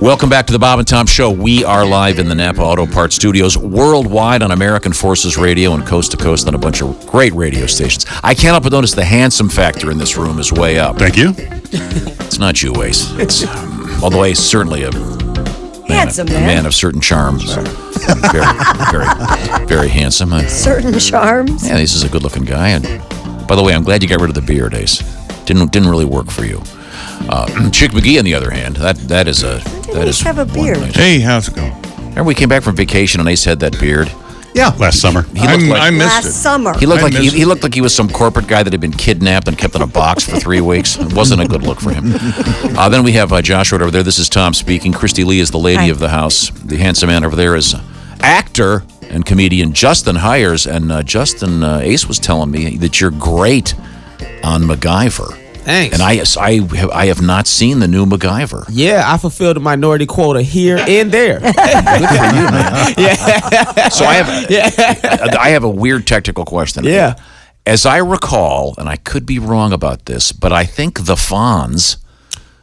Welcome back to the Bob and Tom Show. We are live in the Napa Auto Parts Studios, worldwide on American Forces Radio and coast to coast on a bunch of great radio stations. I can't help but notice the handsome factor in this room is way up. Thank you. It's not you, Ace. It's, although Ace is certainly a man of certain charms. Very handsome. Certain charms. Yeah, this is a good-looking guy. And by the way, I'm glad you got rid of the beard, Ace. Didn't really work for you. Chick McGee, on the other hand, that is have a beard. Nice. Hey, how's it going? Remember we came back from vacation and Ace had that beard? Yeah, last summer. I missed it. Summer. He looked like he was some corporate guy that had been kidnapped and kept in a box for 3 weeks. It wasn't a good look for him. Then we have Josh right over there. This is Tom speaking. Christy Lee is the lady of the house. The handsome man over there is actor and comedian Justin Hires. And Justin, Ace was telling me that you're great on MacGyver. Thanks. And I have not seen the new MacGyver. Yeah, I fulfilled the minority quota here and there. Good for you, man. Yeah. So I have a weird technical question. Yeah. As I recall, and I could be wrong about this, but I think the Fonz,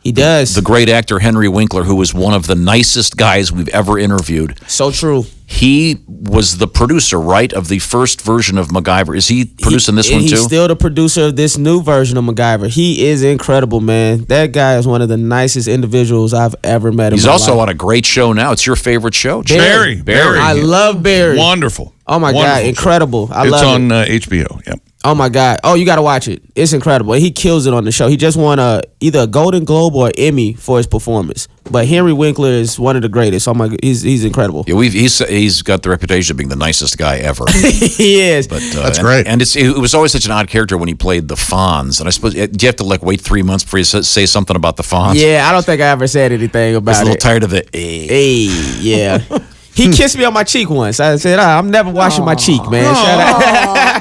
he does. The great actor Henry Winkler, who was one of the nicest guys we've ever interviewed. So true. He was the producer, right, of the first version of MacGyver. Is he producing this one too? He's still the producer of this new version of MacGyver. He is incredible, man. That guy is one of the nicest individuals I've ever met in He's my also life. on a great show now. It's your favorite show. Barry. I love Barry. Wonderful. Oh, my Wonderful God. Incredible. I love it. It's on HBO. Yep. Oh, my God. Oh, you got to watch it. It's incredible. He kills it on the show. He just won either a Golden Globe or Emmy for his performance. But Henry Winkler is one of the greatest. Oh, my God. He's incredible. Yeah, he's got the reputation of being the nicest guy ever. He is. But, That's great. And it was always such an odd character when he played the Fonz. And I suppose, do you have to wait 3 months before you say something about the Fonz? Yeah, I don't think I ever said anything about it. I was a little tired of the Hey, yeah. He kissed me on my cheek once. I said, I'm never washing my cheek, man.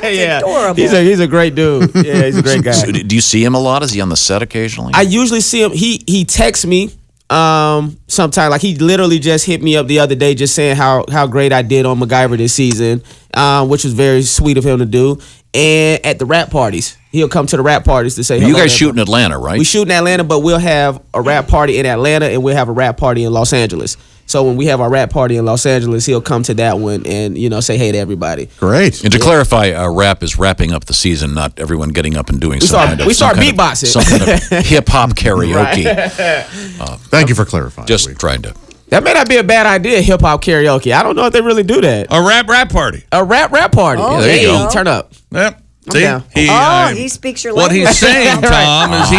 Yeah. Adorable. He's a great dude. Yeah, he's a great guy. So do you see him a lot? Is he on the set occasionally? I usually see him. He texts me sometimes. Like, he literally just hit me up the other day just saying how great I did on MacGyver this season, which was very sweet of him to do. And at the rap parties. He'll come to the rap parties to say hello. You guys shoot in Atlanta, right? We shoot in Atlanta, but we'll have a rap party in Atlanta and we'll have a rap party in Los Angeles. So when we have our rap party in Los Angeles, he'll come to that one and, say hey to everybody. Great. And to clarify, rap is wrapping up the season, not everyone getting up and doing We start beatboxing. Some kind of hip-hop karaoke. Thank you for clarifying. Just trying to. That may not be a bad idea, hip-hop karaoke. I don't know if they really do that. A rap party. A rap party. Oh, yeah, there you go. Turn up. Yep. See, down. He speaks your what language. he's saying, Tom, is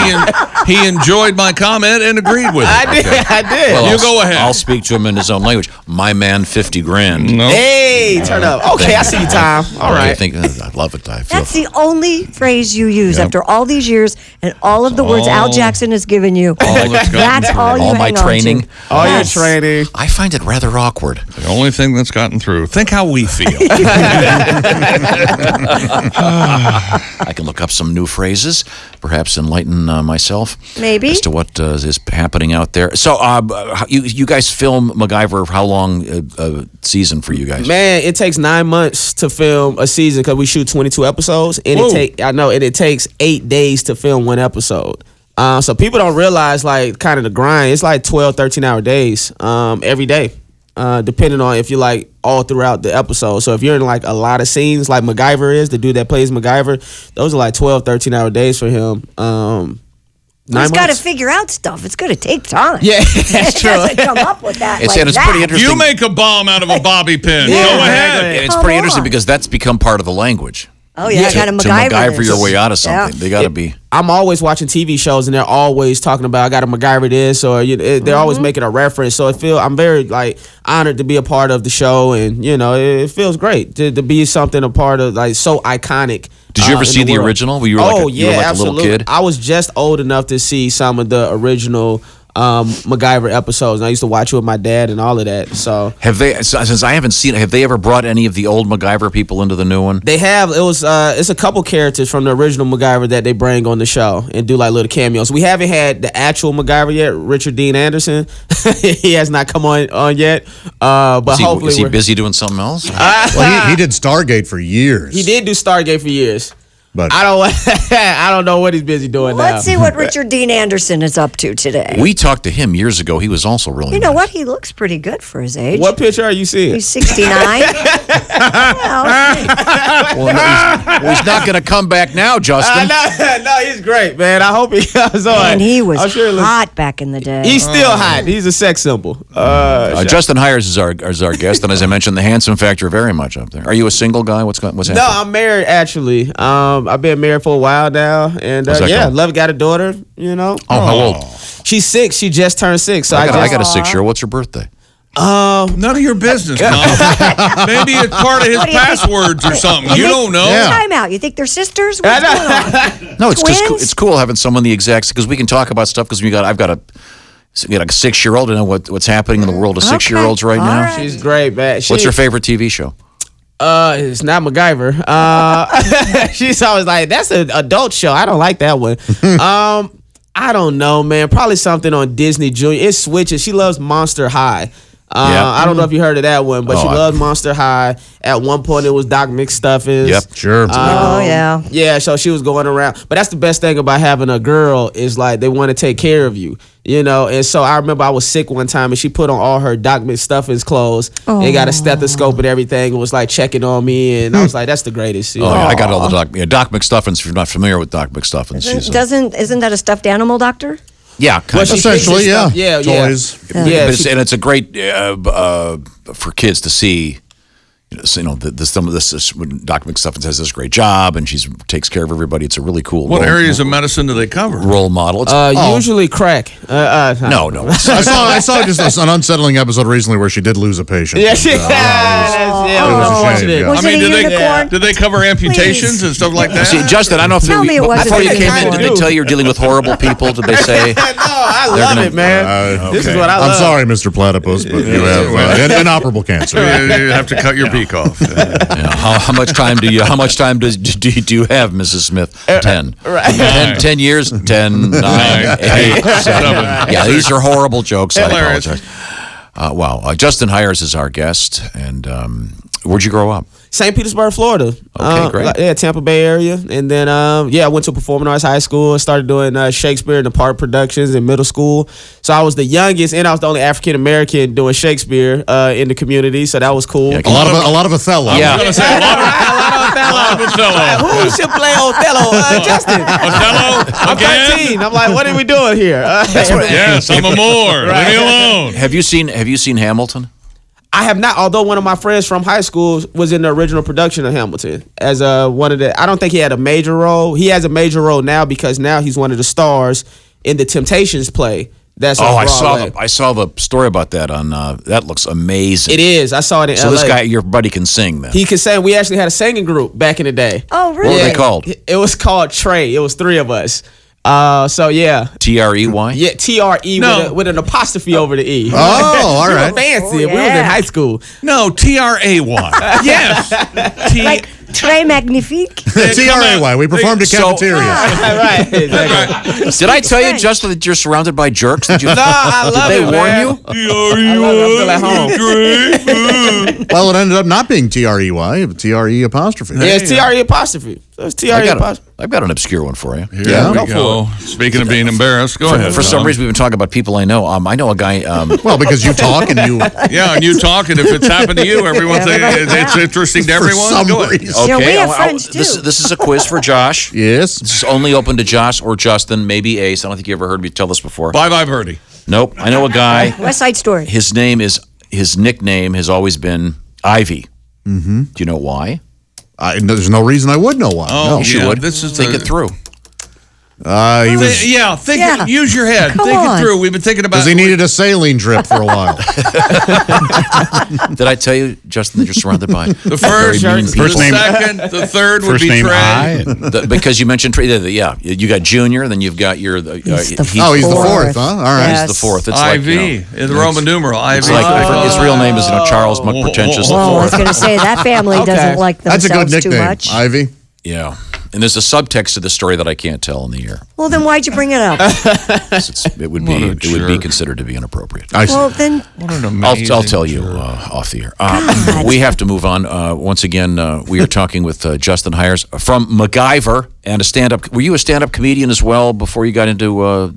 he enjoyed my comment and agreed with it. I did. Well, You go ahead. I'll speak to him in his own language. My man, 50 grand. No. Hey, turn up. Okay, I see you, Tom. All right. I think I love it. I feel That's the only phrase you use after all these years and all of the words Al Jackson has given you. That's all you all my hang on training. to. All your Yes. training. I find it rather awkward. The only thing that's gotten through. Think how we feel. I can look up some new phrases, perhaps enlighten myself. Maybe. As to what is happening out there. So, you guys film MacGyver, how long season for you guys? Man, it takes 9 months to film a season because we shoot 22 episodes, and it takes 8 days to film one episode. So people don't realize kind of the grind. It's like 12, 13-hour days every day, depending on if you all throughout the episode. So if you're in a lot of scenes like MacGyver is, the dude that plays MacGyver, those are 12, 13-hour days for him. He's got to figure out stuff. It's going to take time. Yeah, that's true. He doesn't come up with that It's that. pretty interesting. You make a bomb out of a bobby pin. Yeah. Go ahead. And it's Come pretty on. interesting because that's become part of the language. Oh, yeah, I got to MacGyver this. your way out of something. Yeah. They got to be. I'm always watching TV shows and they're always talking about I got to MacGyver this or they're always making a reference. So I'm very honored to be a part of the show, and it feels great to be a part of so iconic. Did you ever see the original? Were you a little kid? I was just old enough to see some of the original MacGyver episodes, and I used to watch it with my dad and all of that. So since I haven't seen it, have they ever brought any of the old MacGyver people into the new one? they have. It's a couple characters from the original MacGyver that they bring on the show and do little cameos. We haven't had the actual MacGyver yet, Richard Dean Anderson. He has not come on yet. But hopefully, is he busy doing something else? Well, he did Stargate for years. He did do Stargate for years. But I don't know what he's busy doing now. Let's see what Richard Dean Anderson is up to today. We talked to him years ago. He was also really You know nice. what? He looks pretty good for his age. What picture are you seeing? He's 69. Well, he's not going to come back now, Justin. No, he's great, man. I hope he comes on. and he was I'm sure he looks- hot back in the day. He's still hot. He's a sex symbol. Justin Hires is our guest, and as I mentioned, the handsome factor very much up there. Are you a single guy? What's happening? No, I'm married actually. I've been married for a while now, and How's that yeah, going? love got a daughter. You know. Oh, how old? She's 6. She just turned 6. So I got a 6-year-old. What's her birthday? None of your business, Tom. Maybe it's part of his What do you think? passwords or something. You don't know. Yeah. Time out. You think they're sisters? What's going on? No, it's just Twins? it's cool having someone the exact because we can talk about stuff because I've got a 6-year-old and know what's happening in the world of 6-year-olds right All now. right. She's great, man. What's your favorite TV show? It's not MacGyver. She's always like, that's an adult show. I don't like that one. I don't know, man. Probably something on Disney Junior. It switches. She loves Monster High. Yeah. I don't know if you heard of that one, but she loves Monster High. At one point, it was Doc McStuffins. Yep. sure. Oh, yeah. Yeah, so she was going around. But that's the best thing about having a girl is like they want to take care of you, you know. And so I remember I was sick one time and she put on all her Doc McStuffins clothes and got a stethoscope and everything and was like checking on me. And I was like, that's the greatest. You know? Oh, yeah, I got all the Doc McStuffins. If you're not familiar with Doc McStuffins, Isn't that a stuffed animal, doctor? yeah, kind of. she Essentially, fixes yeah. stuff. Yeah, Toys. Yeah, But it's a great for kids to see. Some of this when Doc McStuffins has this great job and she takes care of everybody. It's a really cool. What areas of medicine do they cover? role model? It's, usually crack. no. I saw just an unsettling episode recently where she did lose a patient. Yeah, she, It was a shame, yeah. Was I mean, it a do unicorn? they cover amputations and stuff like that? See, Justin, I don't know if Tell me it wasn't before you a came in, unicorn. did they tell you you're dealing with horrible people? Did they say? No, I love gonna- it, man. This is Okay. what I love. I'm sorry, Mr. Platypus, but you have inoperable cancer. You have to cut your beak off. How much time do you have, Mrs. Smith? 10. Right. 10 years? 10, 9, 8, 7. Yeah, these are horrible jokes. I Hilarious. apologize. Wow. Justin Hires is our guest. And where'd you grow up? St. Petersburg, Florida. Okay, great. Yeah, Tampa Bay area. And then, I went to Performing Arts High School and started doing Shakespeare and the Park productions in middle school. So I was the youngest and I was the only African American doing Shakespeare in the community. So that was cool. Yeah, A lot of Othello. Yeah. I was going to say, a lot of Othello. Who should play Othello? Justin. Othello? I'm Again? 13. I'm like, what are we doing here? Yes, I'm a Moor. Leave me alone. Have you seen Hamilton? I have not, although one of my friends from high school was in the original production of Hamilton as one of the, I don't think he had a major role. He has a major role now because now he's one of the stars in the Temptations play. That's on Broadway. I saw the story about that on that looks amazing. It is. I saw it in So LA. this guy, your buddy, can sing then. He could sing. We actually had a singing group back in the day. Oh, What really? were they called? It was called Trey. It was 3 of us. So yeah. TREY? Yeah, TRE No. with an apostrophe over the E. Oh, all We were right. fancy. Oh, We was in yeah. high school. No, TRAY. Yes. Like Très Magnifique? TRAY. We performed at cafeterias. Right. Exactly. Did I tell you, Justin, that you're surrounded by jerks? Did you? No, I love Did it, they warn man. you? I feel at home. Well, it ended up not being TREY, but TRE apostrophe. Yeah, it's TRE apostrophe. So it's TRE apostrophe. I've got an obscure one for you. Here Yeah. we Go go. Speaking of being embarrassed, go ahead. For some Tom. reason, we've been talking about people I know. I know a guy. Well, because you talk and you, Yeah, and you talk, and if it's happened to you, everyone thinks it's interesting to for everyone. some Go ahead. reason. You know, we have I'll- friends, too. This is a quiz for Josh. Yes. This is only open to Josh or Justin, maybe Ace. I don't think you ever heard me tell this before. Bye-bye, Birdie. Nope. I know a guy. West Side Story. His nickname has always been Ivy. Mm-hmm. Do you know why? There's no reason I would know why. Oh, No. You would. This is Think it through. He was Yeah. Use your head. Come think on. it through. We've been thinking about because he needed a saline drip for a while. Did I tell you, Justin, that you're surrounded by the first, very mean the people? second, the third would First be name Trey. I. Because you mentioned Trey. Yeah, you got Junior, then you've got your. He's he's the He's the fourth, huh? All right. Yes. the fourth. It's IV, like, in the Roman numeral. IV. it's like his real name is Charles McPretentious Well, I was IV. going to say that family doesn't like Okay. That's a good themselves too nickname, much. Ivy. Yeah. And there's a subtext to the story that I can't tell in the air. Well, then why'd you bring it up? It would be considered to be inappropriate. I see. Well, then What an amazing I'll tell you off the air. We have to move on. Once again, we are talking with Justin Hires from MacGyver and a stand-up. Were you a stand-up comedian as well before you got into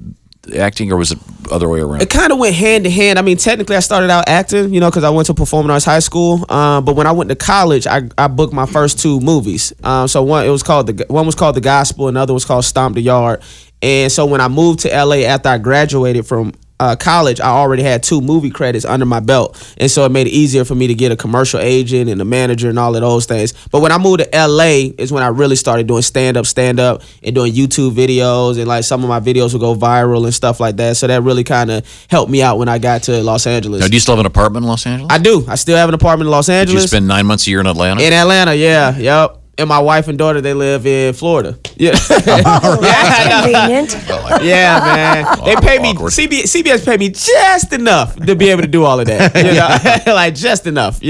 acting, or was it other way around? It kind of went hand to hand. I mean, technically, I started out acting, because I went to performing arts high school. But when I went to college, I booked my first 2 movies. So one was called The Gospel, and the other was called Stomp the Yard. And so when I moved to LA after I graduated from college, I already had 2 movie credits under my belt, and so it made it easier for me to get a commercial agent and a manager and all of those things. But when I moved to LA is when I really started doing stand up, and doing YouTube videos, and like some of my videos would go viral and stuff like that. So that really kind of helped me out when I got to Los Angeles. Now, do you still have an apartment in Los Angeles? I do. I still have an apartment in Los Did Angeles. you spend 9 months a year in Atlanta? In Atlanta, yeah, yep. And my wife and daughter, they live in Florida. Yeah, that's convenient. yeah, man. They pay me. Awkward. CBS paid me just enough to be able to do all of that. Like just enough.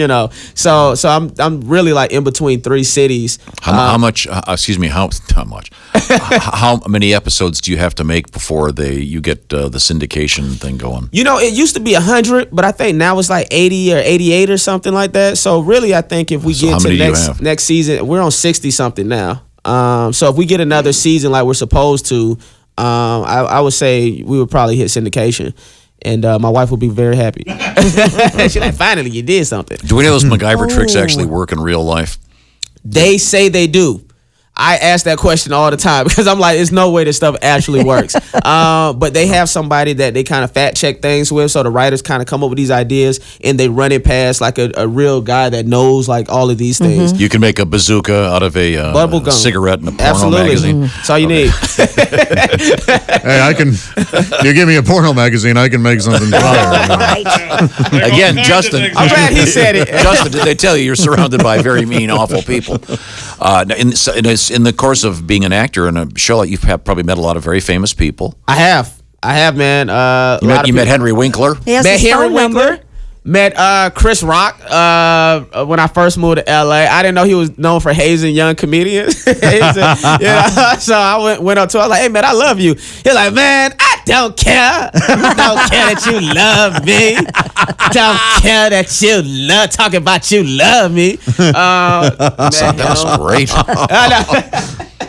So I'm really like in between 3 cities. How much? Excuse me. How much? How many episodes do you have to make before you get the syndication thing going? It used to be 100, but I think now it's like 80 or 88 or something like that. So really, I think if we So get how to many do you have? next season, we're on 60 something now. So if we get another season like we're supposed to, I would say we would probably hit syndication. And my wife would be very happy. She's like, finally, you did something. Do any of those MacGyver tricks actually work in real life? They say they do. I ask that question all the time because I'm like, there's no way this stuff actually works. But they have somebody that they kind of fact check things with. So the writers kind of come up with these ideas and they run it past like a real guy that knows like all of these things. You can make a bazooka out of a Bubble gum. cigarette in a porno Absolutely. magazine. That's all you need. Hey, I can. You give me a porno magazine, I can make something fire. Right. Again, Justin. I'm glad he said it. Justin, did they tell you you're surrounded by very mean, awful people? In the course of being an actor in a show, you've probably met a lot of very famous people. I have, man. You met Henry Winkler. He has Met his Henry phone number. Winkler. Met Chris Rock when I first moved to LA. I didn't know he was known for hazing young comedians. So I went up to him, I was like, hey, man, I love you. He's like, man, I don't care. I don't care that you love me. Don't care that you love talking about you love me. That was great.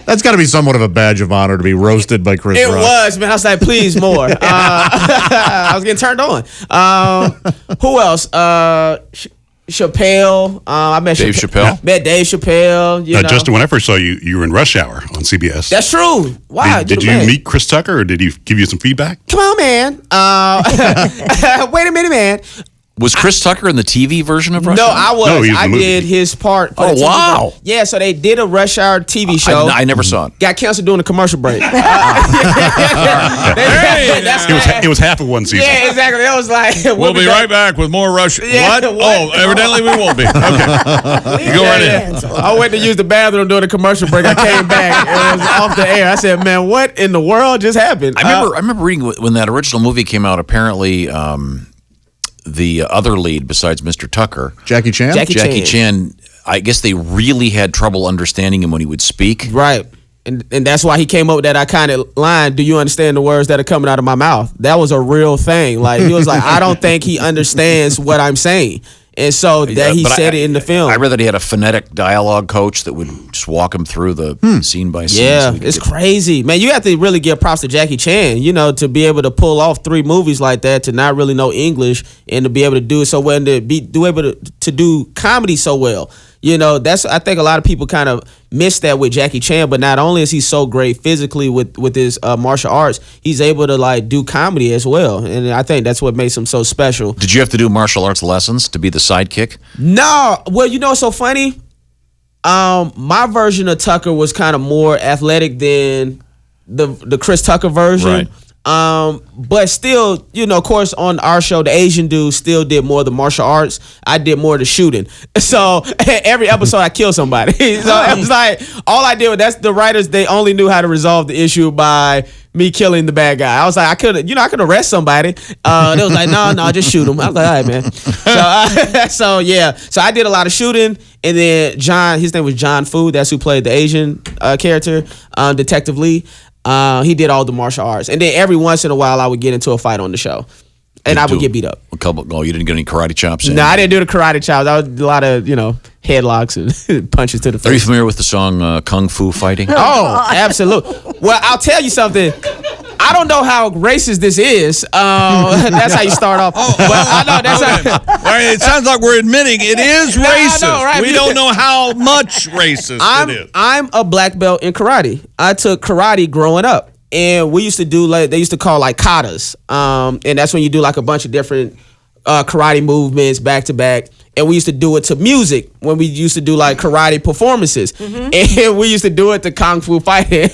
That's got to be somewhat of a badge of honor to be roasted by Chris It Rock. was, man. I was like, please more. I was getting turned on. Who else? Chappelle. I met Dave Chappelle. Met Dave Chappelle. Justin, when I first saw you, you were in Rush Hour on CBS. That's true. Wow. Did you meet Chris Tucker, or did he give you some feedback? Come on, man. Wait a minute, man. Was Chris Tucker in the TV version of Rush No, Hour? I was. No, he was I the movie. did his part. For Oh, the TV wow. version. Yeah, so they did a Rush Hour TV show. I never saw it. Got canceled during the commercial break. It was half of one season. Yeah, exactly. It was like We'll be right back with more Rush. Yeah, What? Oh, evidently we won't be. Okay. You go right in. I went to use the bathroom during the commercial break. I came back. It was off the air. I said, "Man, what in the world just happened?" I remember reading when that original movie came out. Apparently, the other lead besides Mr. Tucker, Jackie Chan? Jackie Chan, I guess they really had trouble understanding him when he would speak. Right. And that's why he came up with that iconic line, do you understand the words that are coming out of my mouth? That was a real thing. Like, he was like, I don't think he understands what I'm saying. And so that he But said it in the film. I read that he had a phonetic dialogue coach that would just walk him through the scene by scene. Yeah, so he could it's get- crazy. Man, you have to really give props to Jackie Chan, to be able to pull off 3 movies like that, to not really know English, and to be able to do it so well, and to be able to do comedy so well. I think a lot of people kind of miss that with Jackie Chan, but not only is he so great physically with his martial arts, he's able to like do comedy as well. And I think that's what makes him so special. Did you have to do martial arts lessons to be the sidekick? No, well, it's so funny. My version of Tucker was kind of more athletic than the Chris Tucker version. Right. But still, of course, on our show, the Asian dude still did more of the martial arts. I did more of the shooting. So every episode, I killed somebody. So it was like all I did. That's the writers. They only knew how to resolve the issue by me killing the bad guy. I was like, I could arrest somebody. They was like, no, just shoot him. I was like, all right, man. So yeah. So I did a lot of shooting, And then John, his name was John Fu. That's who played the Asian character, Detective Lee. He did all the martial arts. And then every once in a while, I would get into a fight on the show. And I would get beat up. Oh, you didn't get any karate chops in? No, I didn't do the karate chops. I was a lot of, headlocks and punches to the face. Are you familiar with the song Kung Fu Fighting? Oh, absolutely. Well, I'll tell you something. I don't know how racist this is. That's how you start off. But I know that's how. All right, it sounds like we're admitting it is No, I racist. know, right? We don't know how much racist it is. I'm a black belt in karate. I took karate growing up. And we used to do they used to call like katas. And that's when you do like a bunch of different karate movements back to back. And we used to do it to music when we used to do like karate performances. Mm-hmm. And we used to do it to kung fu fighting.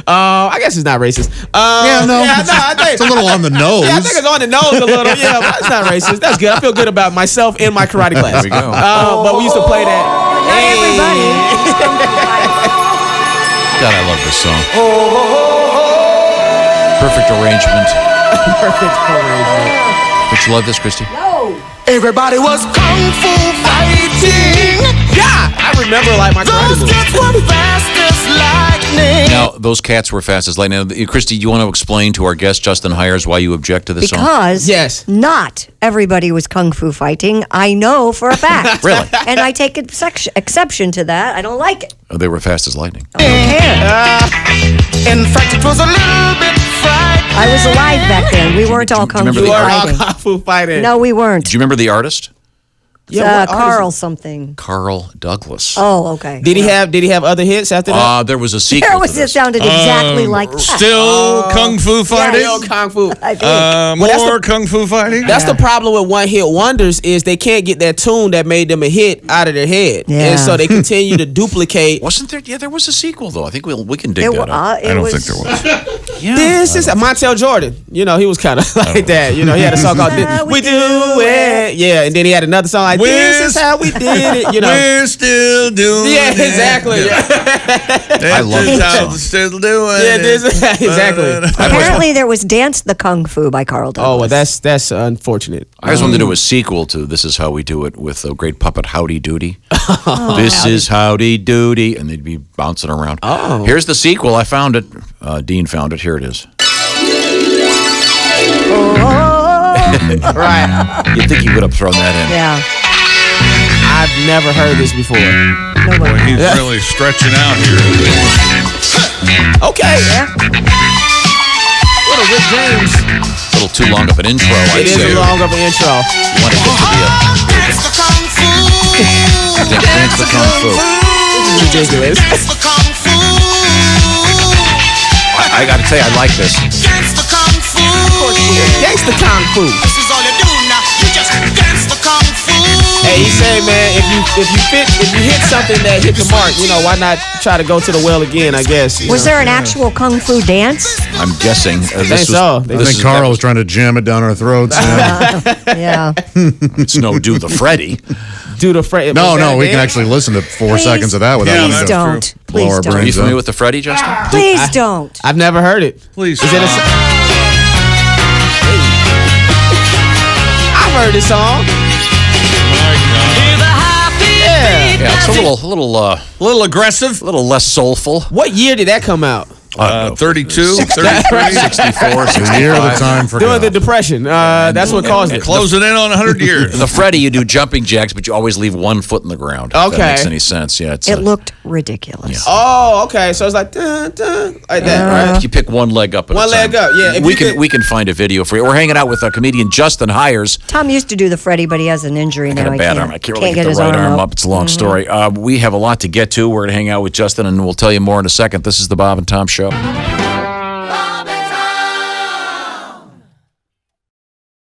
I guess it's not racist. I think It's a little on the nose. Yeah, I think it's on the nose a little. Yeah, but it's not racist. That's good. I feel good about myself and my karate class. There we go. But we used to play that. Not everybody. God, I love this song. Perfect arrangement. Perfect arrangement. Don't you love this, Christy? Everybody was kung fu fighting. Yeah, I remember like my karate Those moves. kids were fast as lightning. Now, those cats were fast as lightning. Now, Christy, you want to explain to our guest, Justin Hires, why you object to this song? Because Yes. not everybody was kung fu fighting. I know for a fact. Really? And I take exception to that. I don't like it. Oh, they were fast as lightning. I don't care. In fact, it was a little bit frightening. I was alive back then. We weren't all kung remember fu the We're all fighting. kung fu fighting. No, we weren't. Do you remember the artist? Yeah, what artist Carl is- something. Carl Douglas. Oh, okay. Did he have other hits after that? There was a sequel There to was. It this. sounded exactly like that. Still kung fu fighting? Still kung fu. I think. that's More the- kung fu fighting? That's the problem with one hit wonders is they can't get that tune that made them a hit out of their head, Yeah. and so they continue to duplicate. Wasn't there? Yeah, there was a sequel, though. I think we can dig It that wa- up. it I don't was- think there was. Yeah. This is Montel Jordan. He was kind of like that. He had a song called "We Do It." Yeah, and then he had another song like "This is how we did it." We're still doing Yeah, it. exactly. Yeah, I love This is that how song. we're still doing yeah it. this is, exactly. Apparently, there was Dance the Kung Fu by Carl Douglas. Oh well, that's unfortunate. I just wanted to do a sequel to This Is How We Do It with the great puppet Howdy Doody. This is Howdy Doody. And they'd be bouncing around. Oh. Here's the sequel. I found it. Dean found it. Here it is. Right. You'd think he would have thrown that in. Yeah. I've never heard this before. Boy, he's really stretching out here. Okay. What a Rick James. A little too long of an intro, I'd It is say. a long of an intro. You want to get to Dance the kung fu. Dance the Kung Fu. This is ridiculous. Dance the kung fu. I got to tell you, I like this. Dance the kung fu. Gangsta Kung Fu. This is all you do now. You just dance the kung fu. Hey, he said, man, if you hit something that hit the mark, why not try to go to the well again? I guess. Was there an actual kung fu dance? I'm guessing. think so. I think Carl was trying to jam it down our throats. Yeah. It's no do the Freddy. do the Fred? No, we can actually listen to 4 seconds of that without Yeah, Please having to don't. blow Please our don't. Are you brains familiar out. with the Freddy, Justin? Please don't. I've never heard it. Please. Is it I've heard this song. Yeah. Yeah, it's a little aggressive. little less soulful. What year did that come out? 32, 33. 64, The year of the 65. time for During the God. Depression. That's what caused it. Closing in on 100 years. The Freddy, you do jumping jacks, but you always leave one foot in the ground. If Okay. that makes any sense. Yeah, it's It looked ridiculous. Oh, okay. So it's like dun, dun, like that, right? you pick one leg up at One a time. leg up, yeah. If We you can could- we can find a video for you. We're hanging out with comedian Justin Hires. Tom used to do the Freddy, but he has an injury Got now. a bad arm. I can't really get get the his right arm arm up. up. It's a long story. We have a lot to get to. We're going to hang out with Justin, and we'll tell you more in a second. This is the Bob and Tom Show.